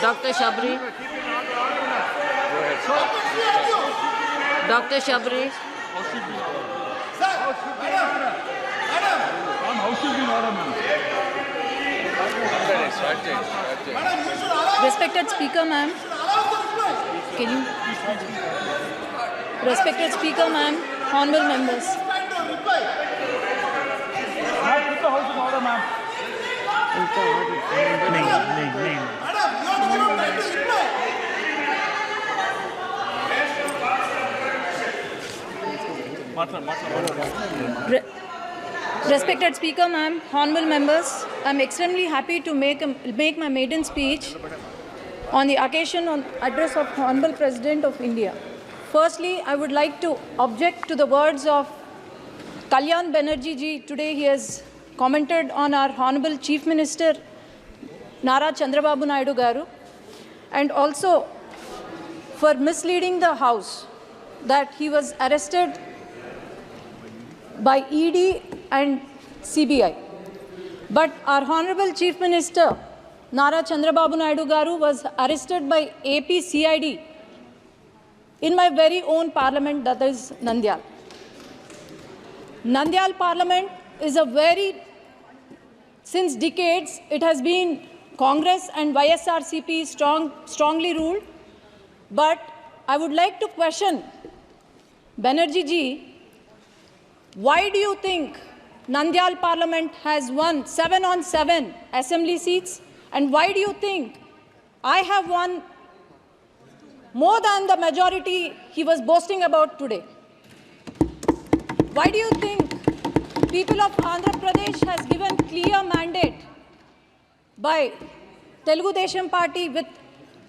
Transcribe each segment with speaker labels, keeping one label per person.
Speaker 1: Dr. Shabri. Dr. Shabri.
Speaker 2: Respected Speaker, ma'am. Can you? Respected Speaker, ma'am. Honorable members.
Speaker 3: Put the house in order, ma'am.
Speaker 2: Respected Speaker, ma'am, honorable members, I'm extremely happy to make my maiden speech on the occasion on address of Honorable President of India. Firstly, I would like to object to the words of Kalyan Banerjee ji. Today he has commented on our Honorable Chief Minister Nara Chandrababu Naidu Garu, and also for misleading the House that he was arrested by ED and CBI. But our Honorable Chief Minister Nara Chandrababu Naidu Garu was arrested by AP CID in my very own parliament, that is Nandyal. Nandyal parliament is since decades, it has been Congress and YSRCP strongly ruled. But I would like to question Banerjee ji, why do you think Nandyal Parliament has won 7 on 7 assembly seats? And why do you think I have won more than the majority he was boasting about today? Why do you think people of Andhra Pradesh has given clear mandate by Telugu Desam Party with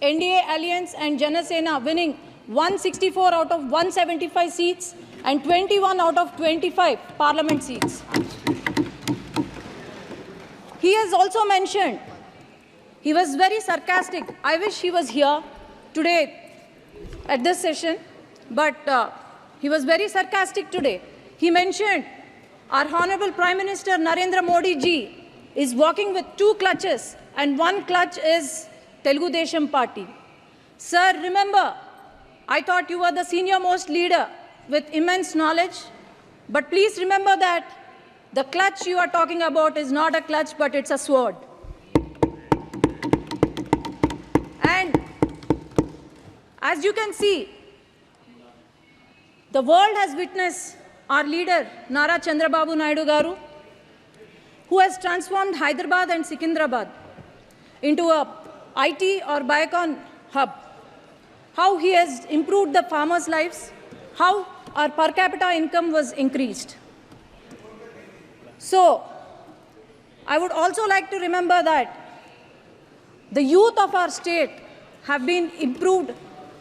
Speaker 2: NDA Alliance and Janasena winning 164 out of 175 seats and 21 out of 25 parliament seats? He has also mentioned, he was very sarcastic. I wish he was here today at this session, but he was very sarcastic today. He mentioned our Honorable Prime Minister Narendra Modi ji is walking with 2 clutches, and 1 clutch is Telugu Desam Party. Sir, remember, I thought you were the senior most leader with immense knowledge, but please remember that the clutch you are talking about is not a clutch, but it's a sword. And as you can see, the world has witnessed our leader, Nara Chandrababu Naidu Garu, who has transformed Hyderabad and Secunderabad into a IT or Biocon hub. How he has improved the farmers' lives, how our per capita income was increased. So, I would also like to remember that the youth of our state have been improved.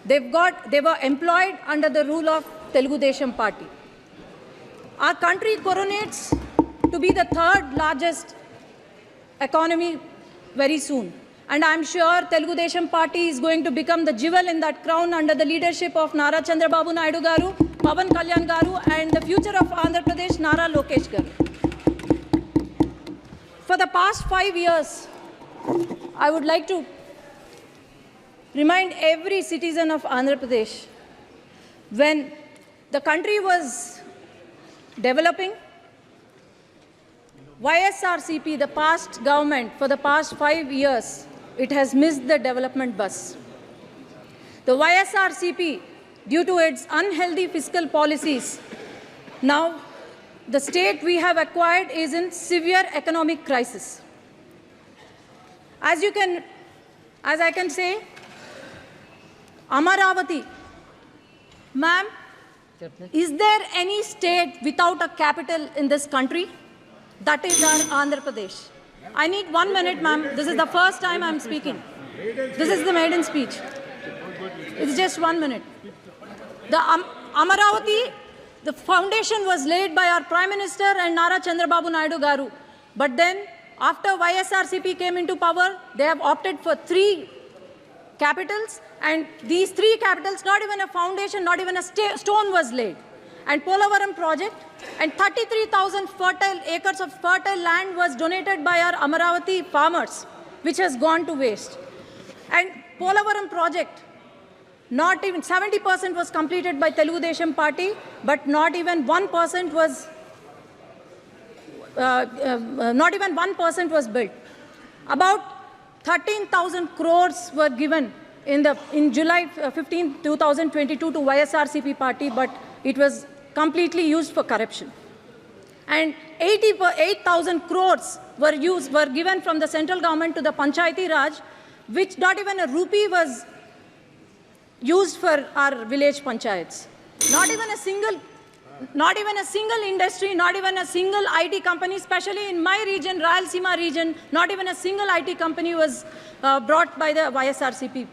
Speaker 2: They were employed under the rule of Telugu Desam Party. Our country coronates to be the 3rd largest economy very soon. And I'm sure Telugu Desam Party is going to become the jewel in that crown under the leadership of Nara Chandrababu Naidu Garu, Pawan Kalyan Garu, and the future of Andhra Pradesh, Nara Lokesh Garu. For the past 5 years, I would like to remind every citizen of Andhra Pradesh, when the country was developing, YSRCP, the past government, for the past 5 years, it has missed the development bus. The YSRCP, due to its unhealthy fiscal policies, now the state we have acquired is in severe economic crisis. As I can say, Amaravati, ma'am, is there any state without a capital in this country? That is our Andhra Pradesh. I need 1 minute, ma'am. This is the first time I'm speaking. This is the maiden speech. It's just 1 minute. The Amaravati, the foundation was laid by our Prime Minister and Nara Chandrababu Naidu Garu. But then, after YSRCP came into power, they have opted for 3 capitals, and these 3 capitals, not even a foundation, not even a stone was laid. And Polavaram project, and 33,000 acres of fertile land was donated by our Amaravati farmers, which has gone to waste. And Polavaram project, not even 70% was completed by Telugu Desam Party, but not even 1% was built. About 13,000 crores were given in July 15, 2022 to YSRCP party, but it was completely used for corruption. And 8,000 crores were given from the central government to the Panchayati Raj, which not even a rupee was used for our village panchayats. Not even a single industry, not even a single IT company, especially in my region, Rayalaseema region, not even a single IT company was brought by the YSRCP.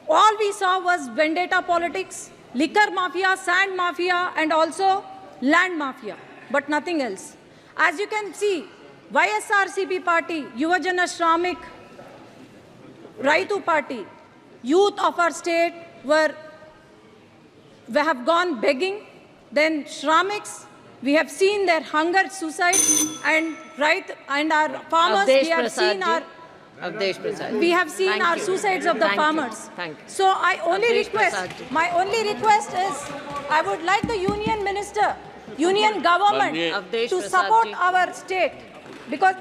Speaker 2: All we saw was vendetta politics, liquor mafia, sand mafia, and also land mafia, but nothing else. As you can see, YSRCP party, Yuvajana Shramik, Raitu party, youth of our state have gone begging. Then Shramiks, we have seen their hunger, suicide, and our farmers, we have seen our suicides of the farmers.
Speaker 1: Thank you.
Speaker 2: So my only request is, I would like the union minister, union government
Speaker 1: Avdesh
Speaker 2: to
Speaker 1: Prasad
Speaker 2: support
Speaker 1: ji.
Speaker 2: our state, because